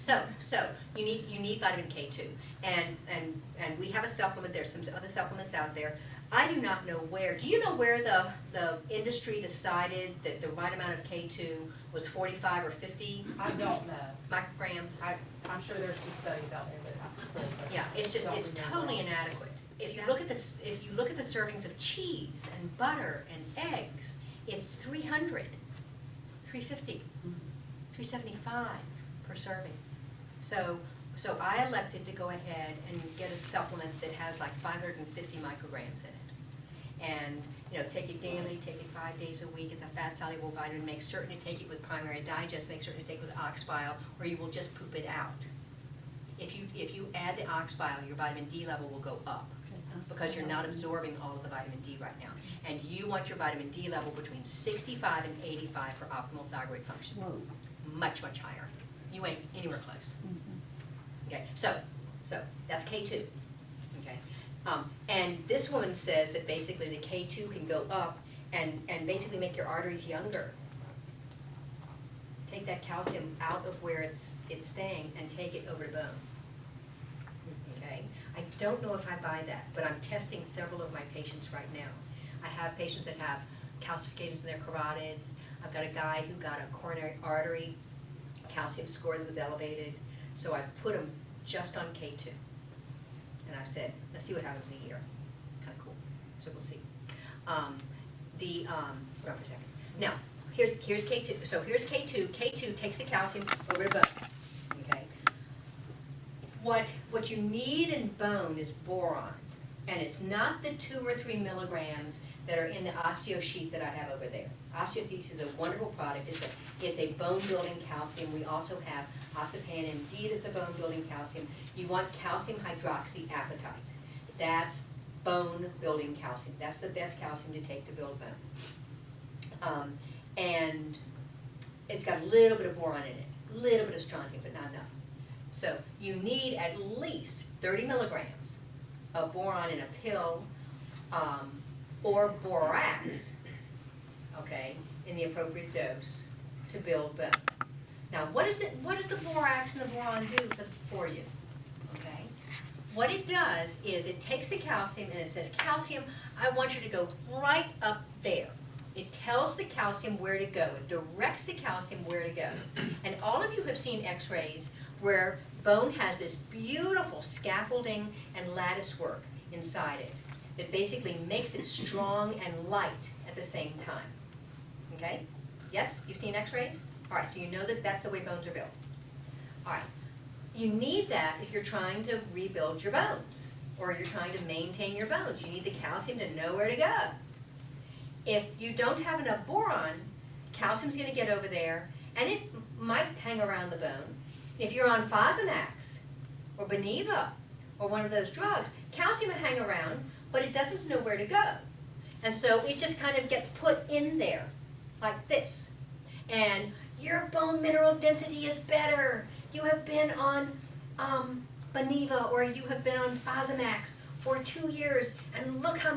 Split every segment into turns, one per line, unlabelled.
So you need vitamin K2, and we have a supplement. There's some other supplements out there. I do not know where. Do you know where the industry decided that the right amount of K2 was 45 or 50?
I don't know.
Micrograms.
I'm sure there's some studies out there that
Yeah, it's totally inadequate. If you look at the servings of cheese and butter and eggs, it's 300, 350, 375 per serving. So I elected to go ahead and get a supplement that has like 550 micrograms in it. And take it daily, take it 5 days a week. It's a fat-soluble vitamin. Make certain to take it with primary digest. Make certain to take it with ox bile, or you will just poop it out. If you add the ox bile, your vitamin D level will go up because you're not absorbing all of the vitamin D right now. And you want your vitamin D level between 65 and 85 for optimal thyroid function.
Whoa.
Much, much higher. You ain't anywhere close. Okay, so that's K2. Okay, and this woman says that basically the K2 can go up and basically make your arteries younger. Take that calcium out of where it's staying and take it over to bone. Okay, I don't know if I buy that, but I'm testing several of my patients right now. I have patients that have calcifications in their carotids. I've got a guy who got a coronary artery calcium score that was elevated, so I've put him just on K2. And I've said, let's see what happens in a year. Kind of cool. So we'll see. Hold on for a second. Now, here's K2. So here's K2. K2 takes the calcium over to bone. Okay. What you need in bone is boron, and it's not the 2 or 3 milligrams that are in the osteo sheet that I have over there. Osteosheath is a wonderful product. It's a bone-building calcium. We also have osapan MD that's a bone-building calcium. You want calcium hydroxyapatite. That's bone-building calcium. That's the best calcium to take to build bone. And it's got a little bit of boron in it, a little bit of strontium, but not enough. So you need at least 30 milligrams of boron in a pill, or borax, okay, in the appropriate dose to build bone. Now, what does the borax and the boron do for you? Okay, what it does is it takes the calcium and it says, calcium, I want you to go right up there. It tells the calcium where to go. It directs the calcium where to go. And all of you have seen x-rays where bone has this beautiful scaffolding and lattice work inside it that basically makes it strong and light at the same time. Okay? Yes? You've seen x-rays? All right, so you know that that's the way bones are built. All right. You need that if you're trying to rebuild your bones or you're trying to maintain your bones. You need the calcium to know where to go. If you don't have enough boron, calcium's going to get over there, and it might hang around the bone. If you're on Fosamax or Beniva or one of those drugs, calcium will hang around, but it doesn't know where to go. And so it just kind of gets put in there, like this. And your bone mineral density is better. You have been on Beniva or you have been on Fosamax for 2 years, and look how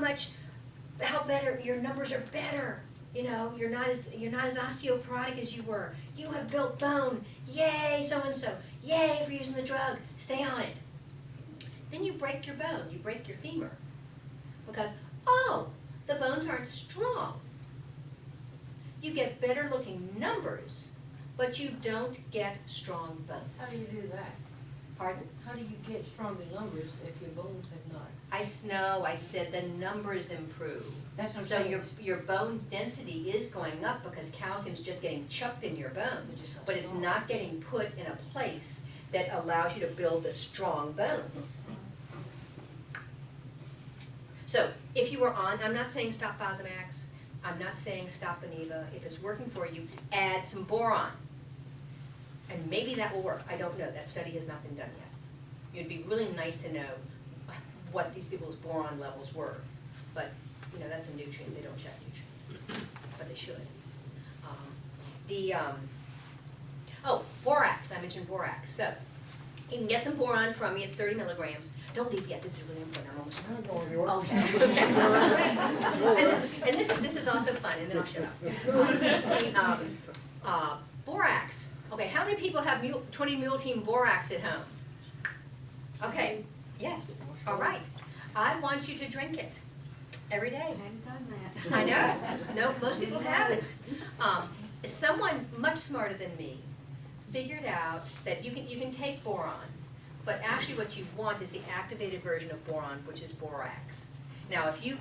better your numbers are better. You know, you're not as osteoporotic as you were. You have built bone. Yay, so and so. Yay for using the drug. Stay on it. Then you break your bone. You break your femur because the bones aren't strong. You get better looking numbers, but you don't get strong bones.
How do you do that?
Pardon?
How do you get stronger numbers if your bones have not?
I said the numbers improve.
That's what I'm
So
saying.
your bone density is going up because calcium's just getting chucked in your bone, but it's not getting put in a place that allows you to build the strong bones. So if you were on, I'm not saying stop Fosamax, I'm not saying stop Beniva. If it's working for you, add some boron. And maybe that will work. I don't know. That study has not been done yet. It'd be really nice to know what these people's boron levels were. But, you know, that's a nutrient. They don't check nutrients. But they should. Borax. I mentioned borax. So, you can get some boron from me. It's 30 milligrams. Don't leave yet. This is really important. I'm almost done. Okay. And this is also fun, and then I'll shut up. Borax. Okay, how many people have 20 mule team borax at home? Okay, yes, all right. I want you to drink it every day.
Hadn't done that.
I know, no, most people haven't. Someone much smarter than me figured out that you can take boron, but actually what you want is the activated version of boron, which is borax. Now, if you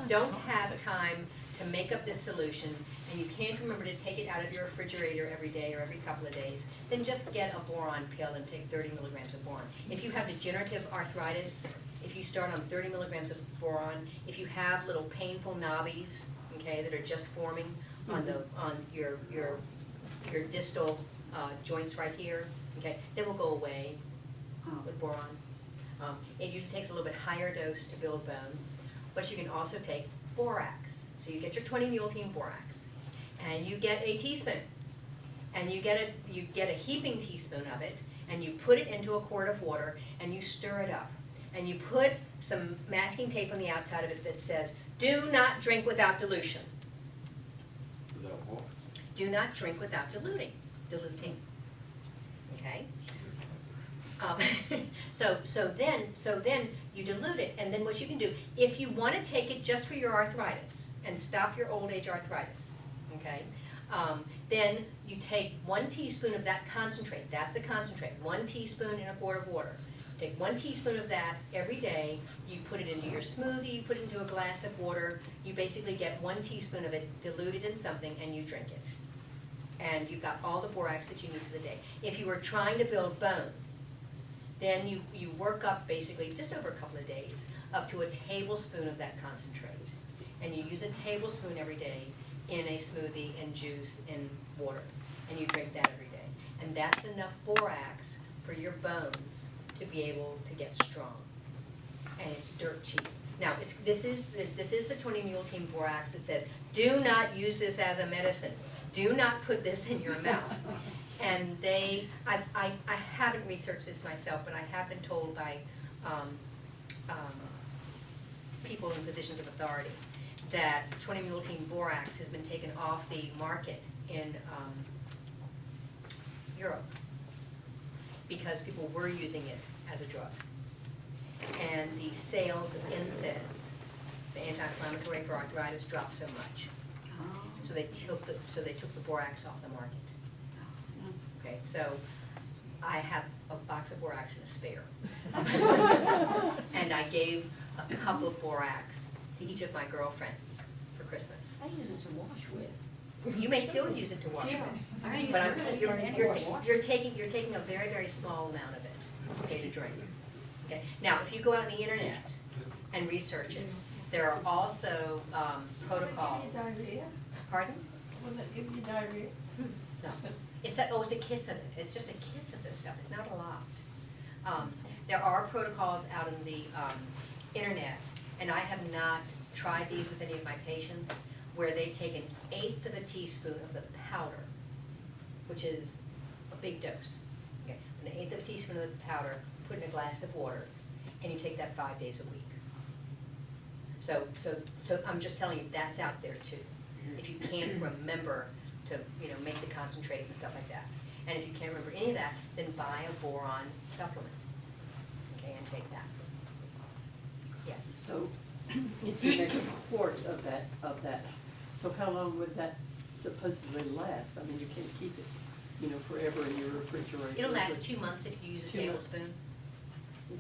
don't have time to make up this solution, and you can't remember to take it out of your refrigerator every day or every couple of days, then just get a boron pill and take 30 milligrams of boron. If you have degenerative arthritis, if you start on 30 milligrams of boron, if you have little painful knobbies, okay, that are just forming on your distal joints right here, okay, they will go away with boron. It usually takes a little bit higher dose to build bone, but you can also take borax. So you get your 20 mule team borax, and you get a teaspoon, and you get a heaping teaspoon of it, and you put it into a quart of water, and you stir it up, and you put some masking tape on the outside of it that says, "Do not drink without dilution."
Without what?
Do not drink without diluting. Okay. So then you dilute it, and then what you can do, if you want to take it just for your arthritis and stop your old age arthritis, okay, then you take 1 teaspoon of that concentrate. That's a concentrate. 1 teaspoon in a quart of water. Take 1 teaspoon of that every day. You put it into your smoothie. You put it into a glass of water. You basically get 1 teaspoon of it diluted in something, and you drink it. And you've got all the borax that you need for the day. If you were trying to build bone, then you work up basically just over a couple of days up to a tablespoon of that concentrate. And you use a tablespoon every day in a smoothie and juice and water. And you drink that every day. And that's enough borax for your bones to be able to get strong. And it's dirt cheap. Now, this is the 20 mule team borax that says, do not use this as a medicine. Do not put this in your mouth. And I haven't researched this myself, but I have been told by people in positions of authority that 20 mule team borax has been taken off the market in Europe because people were using it as a drug. And the sales of NSAIDs, the anti-inflammatory for arthritis, dropped so much. So they took the borax off the market. Okay, so I have a box of borax in a spare. And I gave a cup of borax to each of my girlfriends for Christmas.
I use it to wash with.
You may still use it to wash
Yeah,
with,
I use
but
it
you're taking a very, very small amount of it, okay, to drink. Okay, now if you go out on the internet and research it, there are also protocols.
Will it give you diarrhea?
Pardon?
Will it give you diarrhea?
No. It's a kiss of it. It's just a kiss of this stuff. It's not a lot. There are protocols out on the internet, and I have not tried these with any of my patients, where they take 1/8 of a teaspoon of the powder, which is a big dose. Okay, 1/8 of a teaspoon of the powder, put in a glass of water, and you take that 5 days a week. So I'm just telling you, that's out there too. If you can't remember to make the concentrate and stuff like that, and if you can't remember any of that, then buy a boron supplement, okay, and take that. Yes.
So, if you make a quart of that, so how long would that supposedly last? I mean, you can't keep it, forever in your refrigerator.
It'll last 2 months if you use a
2 months.
tablespoon.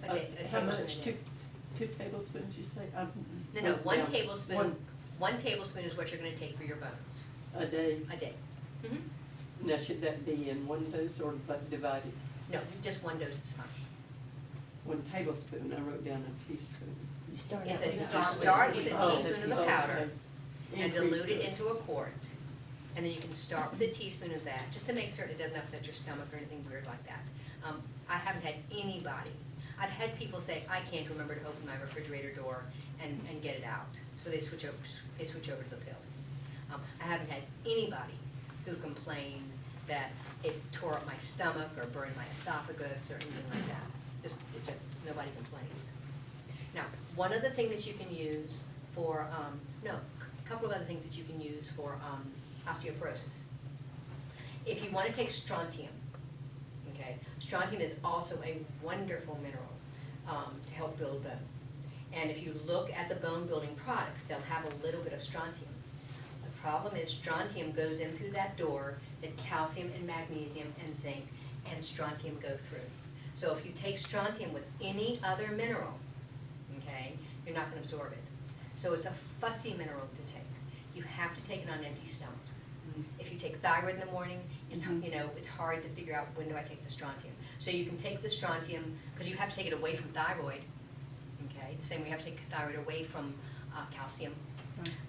A
How
tablespoon
much?
a day.
Two tablespoons, you say?
No, one
down.
tablespoon. 1 tablespoon is what you're going to take for your bones
A day?
a day.
Now, should that be in one dose or divided?
No, just 1 dose is fine.
1 tablespoon, I wrote down a teaspoon.
You start
It's
out
a,
with
you
that.
start with a
Oh,
teaspoon of the
okay.
powder and
Increase
dilute it
the-
into a quart. And then you can start with a teaspoon of that, just to make certain it doesn't upset your stomach or anything weird like that. I haven't had anybody, I've had people say, I can't remember to open my refrigerator door and get it out. So they switch over to the pills. I haven't had anybody who complained that it tore up my stomach or burned my esophagus or anything like that. Just nobody complains. Now, one other thing that you can use for, a couple of other things that you can use for osteoporosis If you want to take strontium, okay, strontium is also a wonderful mineral to help build bone. And if you look at the bone building products, they'll have a little bit of strontium. The problem is strontium goes in through that door that calcium and magnesium and zinc and strontium go through. So if you take strontium with any other mineral, okay, you're not going to absorb it. So it's a fussy mineral to take. You have to take it on an empty stomach. If you take thyroid in the morning, it's, you know, it's hard to figure out when do I take the strontium. So you can take the strontium, because you have to take it away from thyroid, okay? The same way you have to take thyroid away from calcium.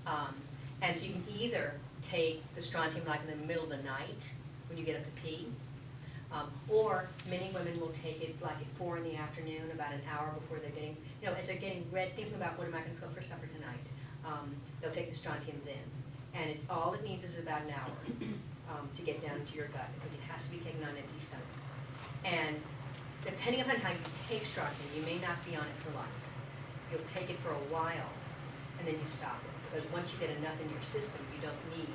And so you can either take the strontium like in the middle of the night when you get up to pee, or many women will take it like at 4 in the afternoon, about an hour before they're getting, you know, as they're getting ready, thinking about what am I going to cook for supper tonight. They'll take the strontium then. And all it needs is about an hour to get down into your gut, but it has to be taken on an empty stomach. And depending upon how you take strontium, you may not be on it for life. You'll take it for a while, and then you stop it. Because once you get enough in your system, you don't need